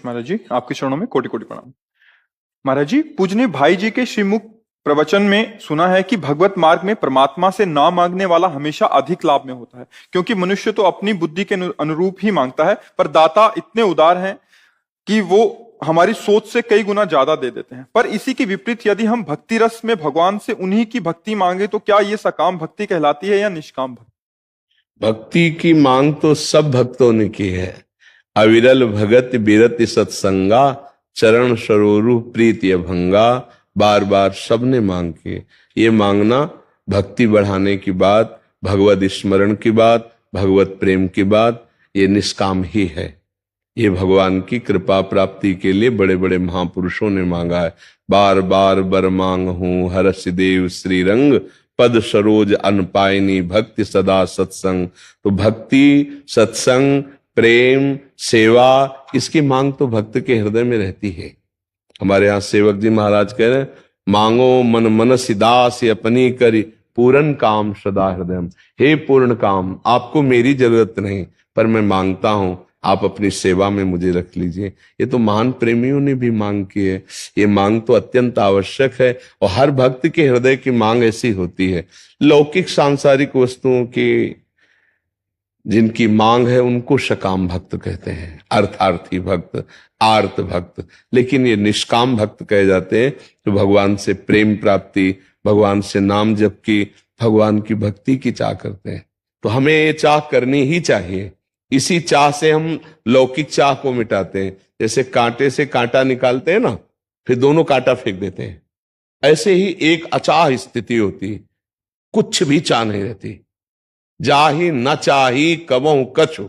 महाराज जी, आपके चरणों में कोटि कोटि प्रणाम। महाराज जी, पूजनीय भाई जी के श्रीमुख प्रवचन में सुना है कि भगवत मार्ग में परमात्मा से ना मांगने वाला हमेशा अधिक लाभ में होता है, क्योंकि मनुष्य तो अपनी बुद्धि के अनुरूप ही मांगता है, पर दाता इतने उदार हैं कि वो हमारी सोच से कई गुना ज्यादा दे देते हैं। पर इसी के विपरीत यदि हम भक्ति रस में भगवान से उन्हीं की भक्ति मांगे तो क्या ये सकाम भक्ति कहलाती है या निष्काम भक्ति? भक्ति की मांग तो सब भक्तों ने की है। अविरल भगत बिरति सत्संगा, चरण सरोरु प्रीति अभंगा, बार बार सबने मांग की। ये मांगना भक्ति बढ़ाने की बात, भगवत स्मरण की बात, भगवत प्रेम की बात, ये निष्काम ही है। ये भगवान की कृपा प्राप्ति के लिए बड़े बड़े महापुरुषों ने मांगा है। बार बार बर मांग हूं हर्ष देव श्रीरंग, पद सरोज अनपायनी भक्ति सदा सत्संग। तो भक्ति, सत्संग, प्रेम, सेवा, इसकी मांग तो भक्त के हृदय में रहती है। हमारे यहाँ सेवक जी महाराज कह रहे हैं, मांगो मन मनसि दास अपनी करी, पूर्ण काम सदा हृदय। हे पूर्ण काम, आपको मेरी जरूरत नहीं, पर मैं मांगता हूं आप अपनी सेवा में मुझे रख लीजिए। ये तो महान प्रेमियों ने भी मांग की है। ये मांग तो अत्यंत आवश्यक है और हर भक्त के हृदय की मांग ऐसी होती है। लौकिक सांसारिक वस्तुओं की जिनकी मांग है उनको सकाम भक्त कहते हैं, अर्थार्थी भक्त, आर्त भक्त। लेकिन ये निष्काम भक्त कहे जाते हैं तो भगवान से प्रेम प्राप्ति, भगवान से नाम जप की, भगवान की भक्ति की चाह करते हैं। तो हमें ये चाह करनी ही चाहिए। इसी चाह से हम लौकिक चाह को मिटाते हैं। जैसे कांटे से कांटा निकालते हैं ना, फिर दोनों कांटा फेंक देते हैं। ऐसे ही एक अचाह स्थिति होती, कुछ भी चाह नहीं रहती। जाही न चाही कबहु कछु,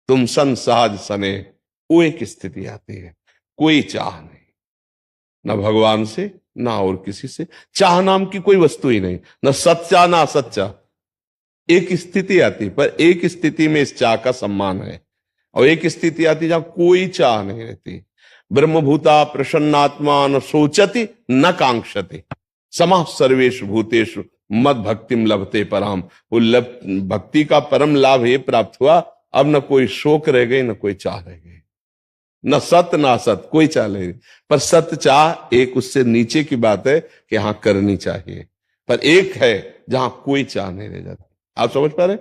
तुम सन सहज सने, वो एक स्थिति आती है। कोई चाह नहीं, न भगवान से ना और किसी से। चाह नाम की कोई वस्तु ही नहीं, न सच्चा ना असच्चा। एक स्थिति आती, पर एक स्थिति में इस चाह का सम्मान है, और एक स्थिति आती जहां कोई चाह नहीं रहती। ब्रह्मभूता प्रसन्नात्मा न सोचति न कांक्षति, समः सर्वेषु भूतेषु मद भक्तिम लभते पराम। वो भक्ति का परम लाभ ये प्राप्त हुआ, अब न कोई शोक रह गई, न कोई चाह रह गई, न सत ना असत, कोई चाह नहीं। पर सत्य चाह एक उससे नीचे की बात है कि हाँ करनी चाहिए, पर एक है जहां कोई चाह नहीं रह जाती। आप समझ पा रहे?